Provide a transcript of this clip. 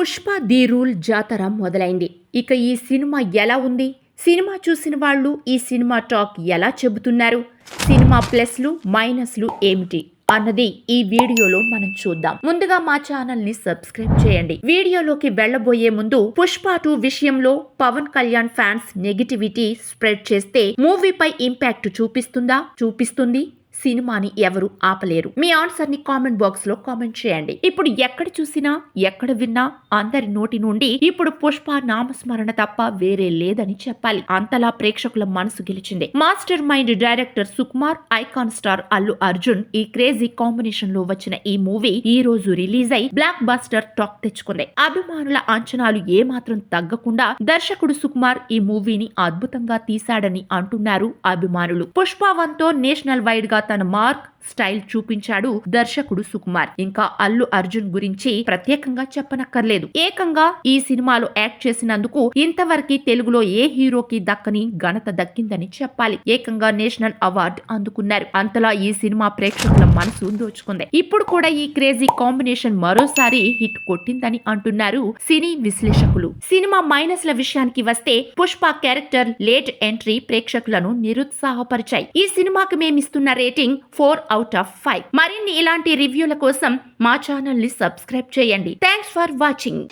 Pushpa the rule జాతర మొదలైంది. ఇక ఈ సినిమా ఎలా ఉంది? సినిమా చూసిన వాళ్ళు ఈ సినిమా టాక్ ఎలా చెబుతున్నారు? సినిమా ప్లస్లు మైనస్లు ఏమిటి అన్నది ఈ వీడియోలో మనం చూద్దాం. ముందుగా మా ఛానల్ ని సబ్స్క్రైబ్ చేయండి. వీడియోలోకి వెళ్లబోయే ముందు పుష్ప 2 విషయంలో Pawan Kalyan fans negativity spread చేస్తే మూవీపై ఇంపాక్ట్ చూపిస్తుంది. సినిమాని ఎవరు ఆపలేరు. మీ ఆన్సర్ ని కామెంట్ బాక్స్ లో కామెంట్ చేయండి. ఇప్పుడు ఎక్కడ చూసినా ఎక్కడ విన్నా అందరి నోటి నుండి ఇప్పుడు పుష్ప నామస్మరణ తప్ప వేరే లేదని చెప్పాలి. అంతలా ప్రేక్షకుల మనసు గెలిచింది. Master mind director Sukumar, icon star Allu Arjun ఈ క్రేజీ కాంబినేషన్ లో వచ్చిన ఈ మూవీ ఈ రోజు రిలీజ్ అయి బ్లాక్ బస్టర్ టాక్ తెచ్చుకుంది. అభిమానుల అంచనాలు ఏమాత్రం తగ్గకుండా దర్శకుడు సుకుమార్ ఈ మూవీని అద్భుతంగా తీశాడని అంటున్నారు అభిమానులు. పుష్ప 1 తో నేషనల్ వైడ్ గా తన మార్క్ స్టైల్ చూపించాడు దర్శకుడు సుకుమార్. ఇంకా అల్లు అర్జున్ గురించి ప్రత్యేకంగా చెప్పనక్కర్లేదు. ఏకంగా ఈ సినిమాలో యాక్ట్ చేసినందుకు ఇంతవరకు తెలుగులో ఏ హీరోకి దక్కని ఘనత దక్కిందని చెప్పాలి. ఏకంగా నేషనల్ అవార్డు అందుకున్నారు. అంతలా ఈ సినిమా ప్రేక్షకుల మనసు దోచుకుంది. ఇప్పుడు కూడా ఈ క్రేజీ కాంబినేషన్ మరోసారి హిట్ కొట్టిందని అంటున్నారు సినీ విశ్లేషకులు. సినిమా మైనస్ల విషయానికి వస్తే పుష్ప క్యారెక్టర్ లేట్ ఎంట్రీ ప్రేక్షకులను నిరుత్సాహపరిచాయి. ఈ సినిమాకి మేమిస్తున్న రేటింగ్ 4/5. మరిన్ని ఇలాంటి రివ్యూల కోసం మా ఛానల్ ని సబ్స్క్రైబ్ చేయండి. Thanks for watching.